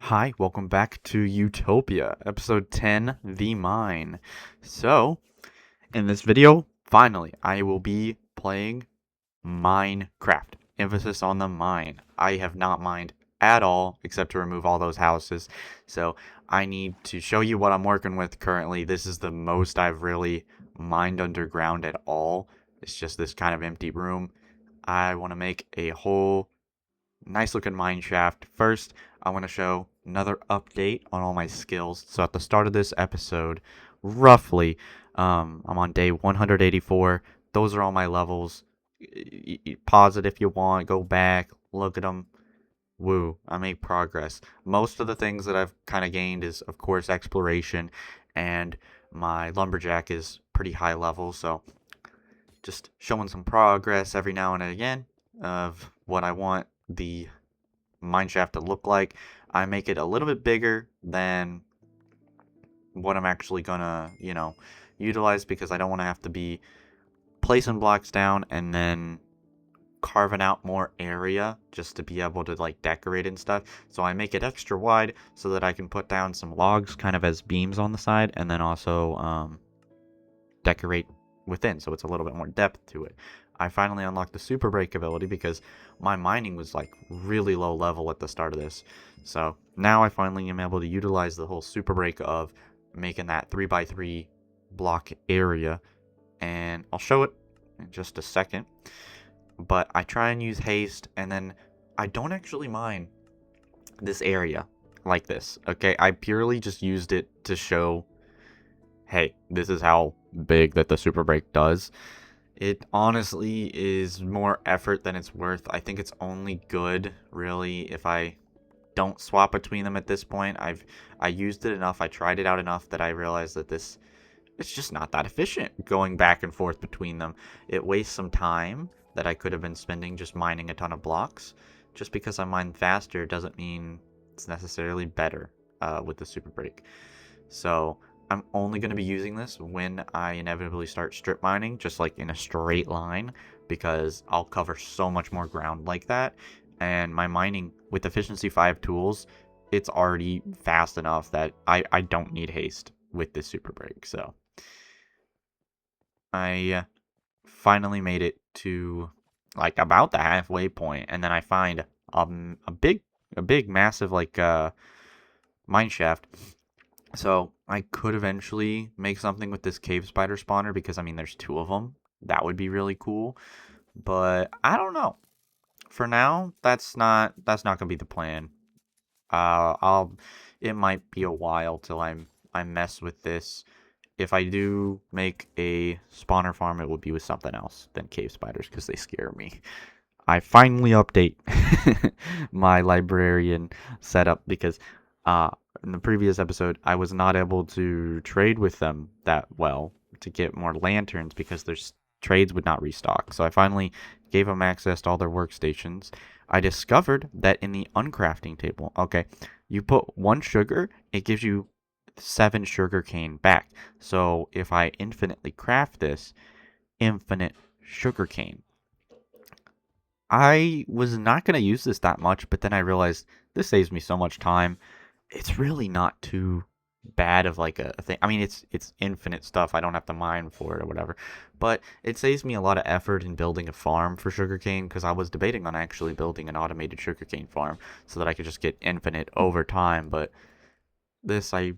Hi, welcome back to Utopia, episode 10, The Mine. So, in this video, finally, I will be playing Minecraft. Emphasis on the mine. I have not mined at all, except to remove all those houses. So, I need to show you what I'm working with currently. This is the most I've really mined underground at all. It's just this kind of empty room. I want to make a whole nice looking mine shaft. First, I want to show another update on all my skills. So at the start of this episode, roughly, I'm on day 184. Those are all my levels. Pause it if you want, go back, look at them. Woo, I make progress. Most of the things that I've kind of gained is, of course, exploration, and my lumberjack is pretty high level, so just showing some progress every now and again of what I want the mineshaft to look like. I make it a little bit bigger than what I'm actually gonna, utilize, because I don't want to have to be placing blocks down and then carving out more area just to be able to like decorate and stuff. So I make it extra wide so that I can put down some logs kind of as beams on the side, and then also decorate within, so it's a little bit more depth to it. I finally unlocked the super break ability because my mining was like really low level at the start of this. So now I finally am able to utilize the whole super break of making that 3x3 block area, and I'll show it in just a second. But I try and use haste, and then I don't actually mine this area like this. Okay, I purely just used it to show, hey, this is how big that the super break does. It honestly is more effort than it's worth. I think it's only good, really, if I don't swap between them at this point. I used it enough, I tried it out enough that I realized that it's just not that efficient going back and forth between them. It wastes some time that I could have been spending just mining a ton of blocks. Just because I mine faster doesn't mean it's necessarily better with the super break. So I'm only going to be using this when I inevitably start strip mining, just like in a straight line, because I'll cover so much more ground like that. And my mining with efficiency 5 tools, it's already fast enough that I don't need haste with this super break. So I finally made it to like about the halfway point, and then I find a big massive like mine shaft. So I could eventually make something with this cave spider spawner, because I mean there's two of them. That would be really cool. But I don't know. For now, that's not gonna be the plan. I'll it might be a while till I mess with this. If I do make a spawner farm, it will be with something else than cave spiders, because they scare me. I finally update my librarian setup because uh, in the previous episode I was not able to trade with them that well to get more lanterns because their trades would not restock. So I finally gave them access to all their workstations. I discovered that in the uncrafting table, okay, you put 1 sugar, it gives you 7 sugar cane back. So if I infinitely craft this, infinite sugar cane. I was not going to use this that much, but then I realized this saves me so much time. It's really not too bad of like a thing. I mean, it's infinite stuff. I don't have to mine for it or whatever. But it saves me a lot of effort in building a farm for sugarcane, because I was debating on actually building an automated sugarcane farm so that I could just get infinite over time. But this I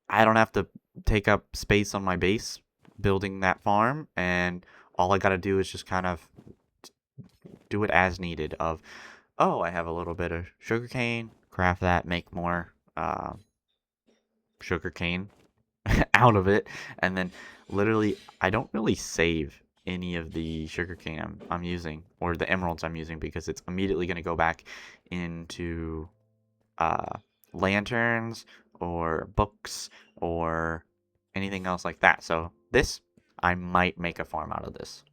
don't have to take up space on my base building that farm, and all I got to do is just kind of do it as needed of, oh, I have a little bit of sugarcane, craft that, make more sugarcane out of it, and then literally I don't really save any of the sugarcane I'm using, or the emeralds I'm using, because it's immediately going to go back into uh, lanterns or books or anything else like that. So this, I might make a farm out of this,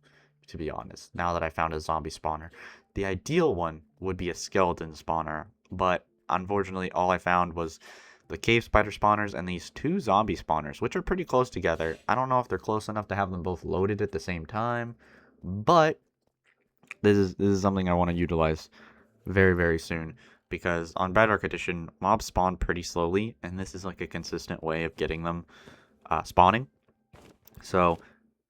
to be honest, now that I found a zombie spawner. The ideal one would be a skeleton spawner, but unfortunately all I found was the cave spider spawners and these 2 zombie spawners, which are pretty close together. I don't know if they're close enough to have them both loaded at the same time, but this is something I want to utilize very, very soon. because on Bedrock Edition, mobs spawn pretty slowly, and this is like a consistent way of getting them spawning. So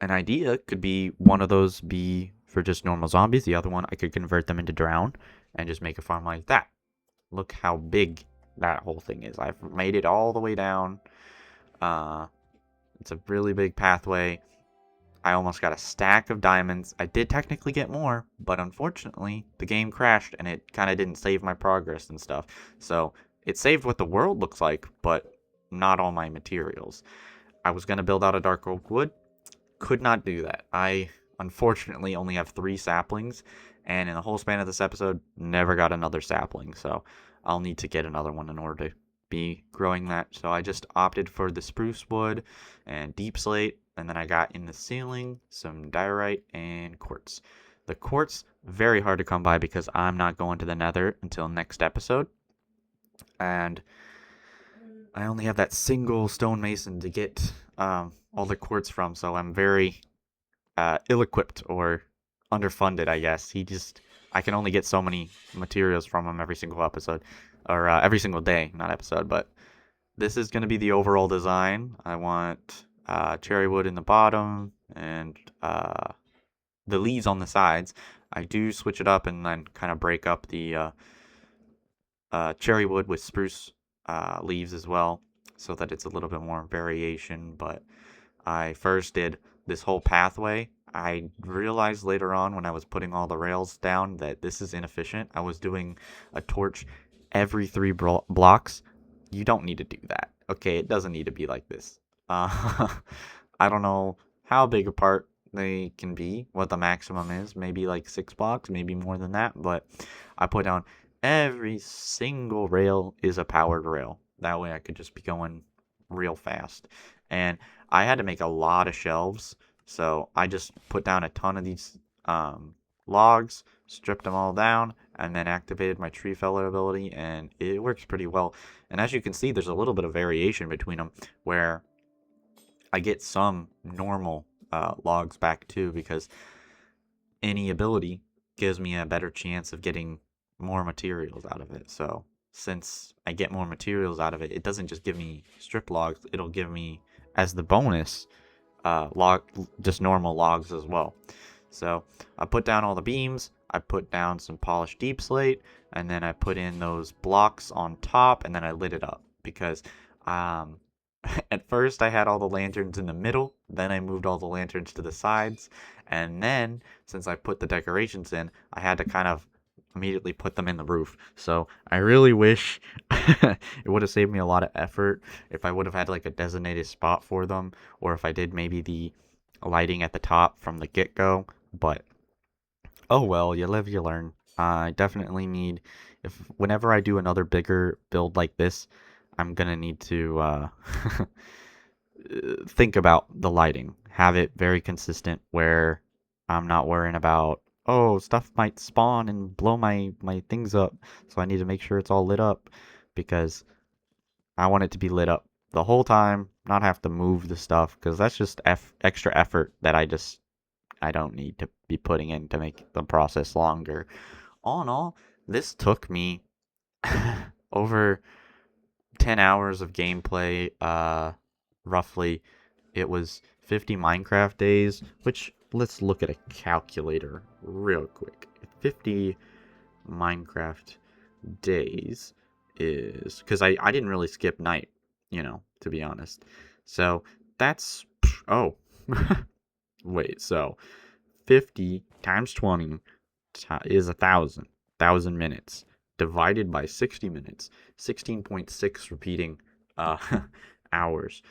an idea could be one of those be for just normal zombies. The other one, I could convert them into drown and just make a farm like that. Look how big that whole thing is. I've made it all the way down. It's a really big pathway. I almost got a stack of diamonds. I did technically get more, but unfortunately, the game crashed and it kind of didn't save my progress and stuff. So it saved what the world looks like, but not all my materials. I was going to build out a dark oak wood. Could not do that. I unfortunately only have 3 saplings, and in the whole span of this episode, never got another sapling. So I'll need to get another one in order to be growing that. So I just opted for the spruce wood and deep slate, and then I got in the ceiling some diorite and quartz. The quartz, very hard to come by because I'm not going to the nether until next episode. And I only have that single stonemason to get all the quartz from, so I'm very ill-equipped or underfunded, I guess. I can only get so many materials from him every single episode, or every single day, not episode, but this is going to be the overall design. I want cherry wood in the bottom and the leaves on the sides. I do switch it up and then kind of break up the cherry wood with spruce leaves as well, so that it's a little bit more variation. But I first did this whole pathway. I realized later on when I was putting all the rails down that this is inefficient. I was doing a torch every 3 blocks. You don't need to do that. Okay, it doesn't need to be like this. I don't know how big apart they can be, what the maximum is. Maybe like 6 blocks, maybe more than that. But I put down every single rail is a powered rail. That way I could just be going real fast. And I had to make a lot of shelves, so I just put down a ton of these logs, stripped them all down, and then activated my tree feller ability, and it works pretty well. And as you can see, there's a little bit of variation between them, where I get some normal logs back too, because any ability gives me a better chance of getting more materials out of it. So since I get more materials out of it, it doesn't just give me strip logs, it'll give me as the bonus just normal logs as well. So I put down all the beams, I put down some polished deep slate, and then I put in those blocks on top, and then I lit it up because at first I had all the lanterns in the middle, then I moved all the lanterns to the sides, and then since I put the decorations in, I had to kind of immediately put them in the roof. So I really wish it would have saved me a lot of effort if I would have had like a designated spot for them, or if I did maybe the lighting at the top from the get-go. But oh well, you live, you learn. I definitely need, if whenever I do another bigger build like this, I'm gonna need to think about the lighting. Have it very consistent where I'm not worrying about, oh, stuff might spawn and blow my things up. So I need to make sure it's all lit up because I want it to be lit up the whole time, not have to move the stuff, because that's just extra effort that I don't need to be putting in to make the process longer. All in all, this took me over 10 hours of gameplay, roughly. It was 50 Minecraft days, which, let's look at a calculator real quick. 50 Minecraft days is, because I didn't really skip night, to be honest. So that's, oh, wait, so 50 times 20 is 1,000 minutes divided by 60 minutes, 16.6 repeating hours.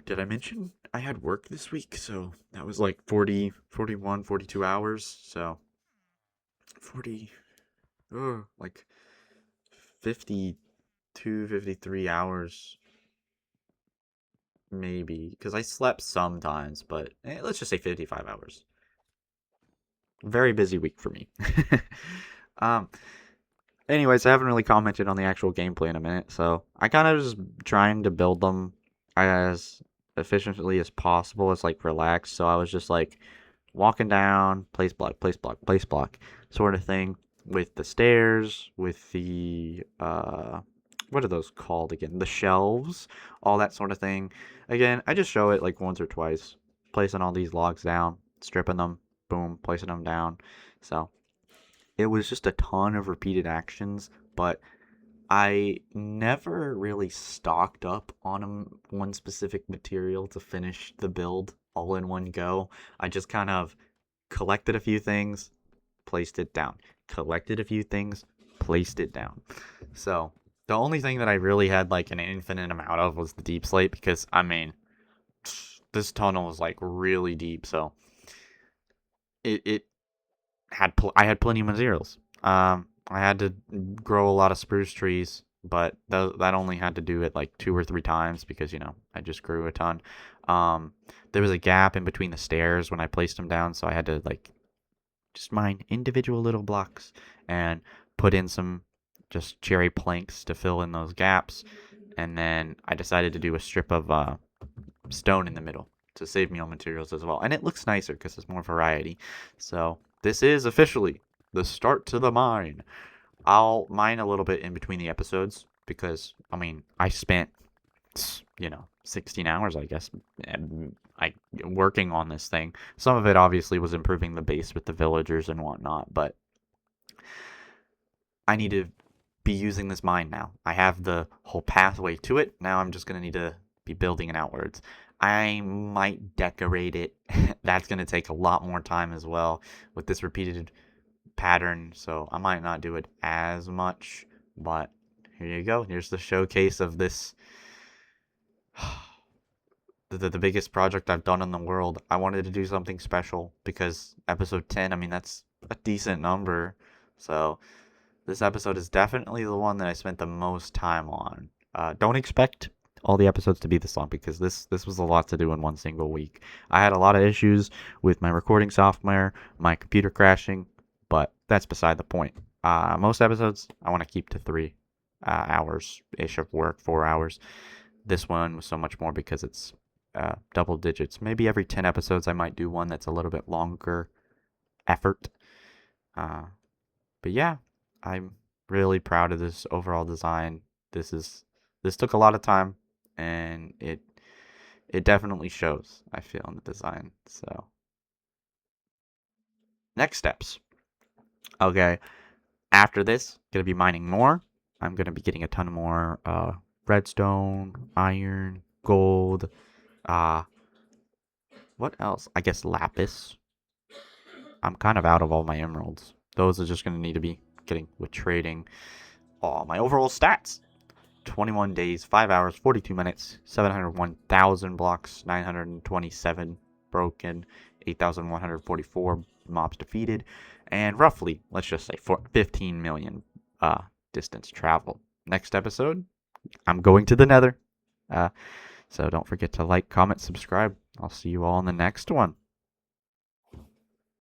Did I mention I had work this week? So that was like 40, 41, 42 hours. So 40, like 52, 53 hours maybe, because I slept sometimes, but let's just say 55 hours. Very busy week for me. Anyways, I haven't really commented on the actual gameplay in a minute, so I kind of just trying to build them as efficiently as possible, as like relaxed. So I was just like walking down, place block, place block, place block, sort of thing. with the stairs, with the what are those called again? The shelves, all that sort of thing. Again, I just show it like once or twice, placing all these logs down, stripping them, boom, placing them down. So it was just a ton of repeated actions, but I never really stocked up on one specific material to finish the build all in one go. I just kind of collected a few things, placed it down. Collected a few things, placed it down. So the only thing that I really had like an infinite amount of was the deep slate because I mean this tunnel was like really deep, so it I had plenty of materials. I had to grow a lot of spruce trees, but that only had to do it like 2 or 3 times because I just grew a ton. There was a gap in between the stairs when I placed them down, so I had to like just mine individual little blocks and put in some just cherry planks to fill in those gaps. And then I decided to do a strip of stone in the middle to save me on materials as well. And it looks nicer because there's more variety. So this is officially the start to the mine. I'll mine a little bit in between the episodes because, I mean, I spent, 16 hours, I guess, working on this thing. Some of it obviously was improving the base with the villagers and whatnot, but I need to be using this mine now. I have the whole pathway to it. Now I'm just going to need to be building it outwards. I might decorate it. That's going to take a lot more time as well with this repeated pattern, so I might not do it as much, but here you go. Here's the showcase of this the biggest project I've done in the world. I wanted to do something special because episode 10, I mean, that's a decent number. So this episode is definitely the one that I spent the most time on. Don't expect all the episodes to be this long because this was a lot to do in one single week. I had a lot of issues with my recording software, my computer crashing, but that's beside the point. Most episodes I want to keep to 3 hours ish of work, 4 hours. This one was so much more because it's double digits. Maybe every 10 episodes I might do one that's a little bit longer effort. But yeah, I'm really proud of this overall design. This took a lot of time, and it definitely shows, I feel, in the design. So next steps. Okay, after this, gonna be mining more. I'm gonna be getting a ton more redstone, iron, gold. Uh, what else? I guess lapis. I'm kind of out of all my emeralds. Those are just gonna need to be getting with trading. Oh, my overall stats. 21 days, 5 hours, 42 minutes, 701,000 blocks, 927 broken, 8,144 mobs defeated, and roughly, let's just say, 15 million distance traveled. Next episode, I'm going to the nether. So don't forget to like, comment, subscribe. I'll see you all in the next one.